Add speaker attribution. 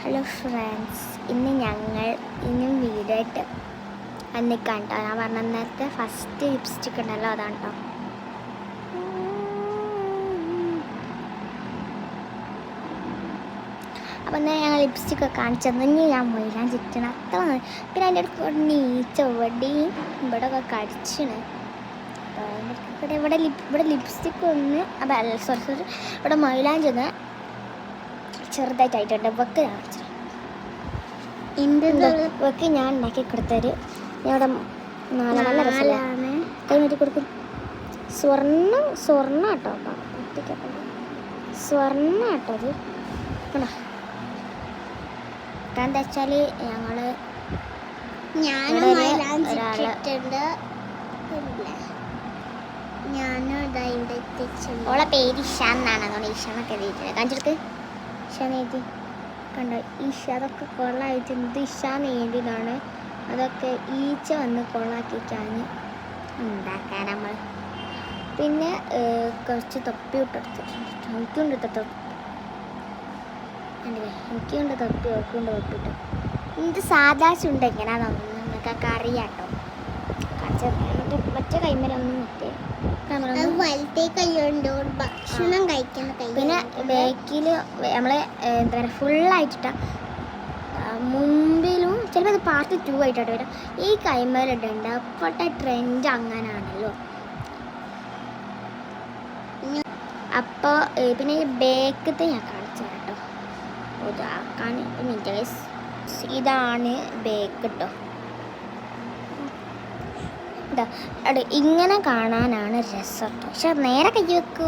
Speaker 1: Hello friends, ഇന്നും video ആയിട്ട് വന്നിക്കാം കേട്ടോ. ഞാൻ പറഞ്ഞ നേരത്തെ ഫസ്റ്റ് ലിപ്സ്റ്റിക് ഉണ്ടല്ലോ, അതാണ് കേട്ടോ. അപ്പം എന്നാൽ ഞങ്ങൾ ലിപ്സ്റ്റിക് ഒക്കെ കാണിച്ചത് ഞാൻ മൊയിലാൻ ചുറ്റണം അത്ര. പിന്നെ അതിൻ്റെ അടുത്ത് നീച്ച ഇവിടെയും ഇവിടെ ഒക്കെ കടിച്ചാണ്. ഇവിടെ ലിപ്സ്റ്റിക് ഒന്ന് സോറി ഇവിടെ മൊയിലാൻ ചെന്ന് ചെറുതായിട്ടായിട്ടുണ്ട്. വെക്ക് വെക്ക് ഞാൻ ഉണ്ടാക്കി കൊടുത്തൊരു ഇവിടെ നല്ല രസമാണ്. കൈ മാറ്റി കൊടുക്കും. സ്വർണ്ണ കേട്ടോ, സ്വർണ്ണ കേട്ടോ അത് കണ്ടോ. എന്താ വെച്ചാൽ ഓളെ പേര് ഇഷാൻ എന്നാണ്. അതുകൊണ്ട് ഇഷാന്നൊക്കെ എഴുതിയിട്ടില്ല. കാണിച്ചെടുക്ക്. ഇഷാൻ എഴുതി കണ്ടോ. ഈശ അതൊക്കെ കൊള്ളായിട്ട് എന്ത് ഇഷാൻ എഴുതിയതാണ്. അതൊക്കെ ഈച്ച വന്ന് കൊള്ളാക്കിക്കാൻ ഉണ്ടാക്കാൻ നമ്മൾ. പിന്നെ കുറച്ച് തൊപ്പി ഇട്ടെടുത്തിട്ടുണ്ട്. എനിക്കുണ്ട് തൊപ്പി, എനിക്കുണ്ട് തൊപ്പി, ഓക്കുണ്ട് തൊപ്പിട്ട്. ഇത് സാധാ ചുണ്ട് എങ്ങനെയാണെന്ന് നിങ്ങൾക്ക് അറിയാട്ടോ. മറ്റേ കൈമലൊന്നും ഭക്ഷണം കഴിക്കുന്ന കൈ. പിന്നെ ബാക്കിൽ നമ്മൾ എന്താ പറയുക ഫുള്ളായിട്ടിട്ട മുമ്പിലും ചിലപ്പോൾ അത് പാർട്ട് 2 ആയിട്ടാണ് വരാം. ഈ കൈമലിട്ടുണ്ട്. അപ്പോഴത്തെ ട്രെൻഡ് അങ്ങനാണല്ലോ. അപ്പോൾ പിന്നെ ഈ ബേക്കത്തെ ഞാൻ കാണിച്ചു കേട്ടോ. ഇതാക്കാൻ ഇതാണ് ബേക്ക് കേട്ടോ. അവിടെ ഇങ്ങനെ കാണാനാണ് രസം കേട്ടോ. പക്ഷെ നേരെ കൈ വെക്കൂ.